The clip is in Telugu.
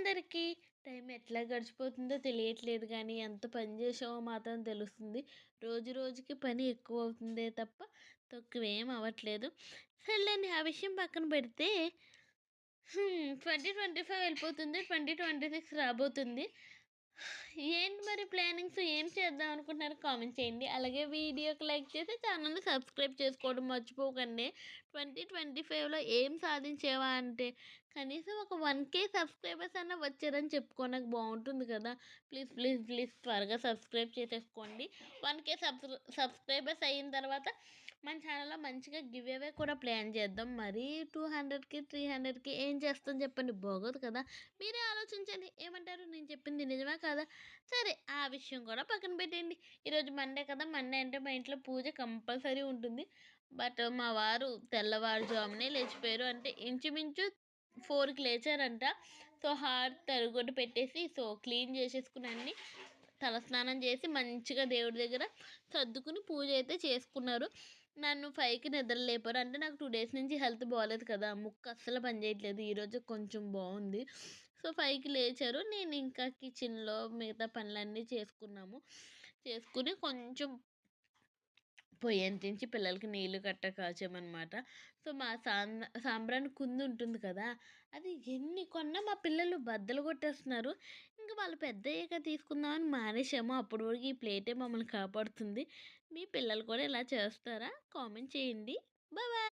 అందరికీ టైం ఎట్లా గడిచిపోతుందో తెలియట్లేదు కానీ ఎంత పని చేసామో మాత్రం తెలుస్తుంది. రోజు రోజుకి పని ఎక్కువ అవుతుందే తప్ప తక్కువేం అవ్వట్లేదు. సర్లేండి ఆ విషయం పక్కన పెడితే 2025 వెళ్ళిపోతుంది. 2026 రాబోతుంది. ఏంటి మరి ప్లానింగ్స్? ఏం చేద్దాం అనుకుంటున్నారో కామెంట్ చేయండి. అలాగే వీడియోకి లైక్ చేసి ఛానల్ని సబ్స్క్రైబ్ చేసుకోవడం మర్చిపోకండి. 2025లో ఏం సాధించావా అంటే కనీసం ఒక 1K సబ్స్క్రైబర్స్ అన్నా వచ్చారని చెప్పుకోవడానికి బాగుంటుంది కదా. ప్లీజ్ ప్లీజ్ ప్లీజ్ త్వరగా సబ్స్క్రైబ్ చేసేసుకోండి. 1K సబ్స్క్రైబర్స్ అయిన తర్వాత మన ఛానల్లో మంచిగా గివ్ అవే కూడా ప్లాన్ చేద్దాం. మరీ 200కి 300కి ఏం చేస్తాం చెప్పండి, బాగోదు కదా. మీరే ఆలోచించండి, ఏమంటారు? నేను చెప్పింది నిజమే కదా. సరే ఆ విషయం కూడా పక్కన పెట్టండి. ఈరోజు మండే కదా, మండే అంటే మా ఇంట్లో పూజ కంపల్సరీ ఉంటుంది. బట్ మా వారు తెల్లవారుజామునే లేచిపోయారు. అంటే ఇంచుమించు 4కి లేచారంట. సో హార్ట్ తరుగుొడ్డు పెట్టేసి సో క్లీన్ చేసేసుకుని అన్ని తలస్నానం చేసి మంచిగా దేవుడి దగ్గర సర్దుకుని పూజ అయితే చేసుకున్నారు. నన్ను 5కి నిద్ర లేపారు. అంటే నాకు 2 డేస్ నుంచి హెల్త్ బాగాలేదు కదా, ముక్కు అస్సలు పనిచేయట్లేదు. ఈరోజు కొంచెం బాగుంది. సో 5కి లేచారు. నేను ఇంకా కిచెన్లో మిగతా పనులన్నీ చేసుకుని కొంచెం పొయ్యి అంటించి పిల్లలకి నీళ్ళు కాచామన్నమాట. సో మా సాంబ్రాణి కుంది ఉంటుంది కదా, అది ఎన్ని కొన్నా మా పిల్లలు బద్దలు కొట్టేస్తున్నారు. ఇంకా వాళ్ళు పెద్ద అయ్యాక తీసుకుందామని మానేసాము. అప్పటి వరకు ఈ ప్లేటే మమ్మల్ని కాపాడుతుంది. మీ పిల్లలు కూడా ఇలా చేస్తారా? కామెంట్ చేయండి. Bye bye.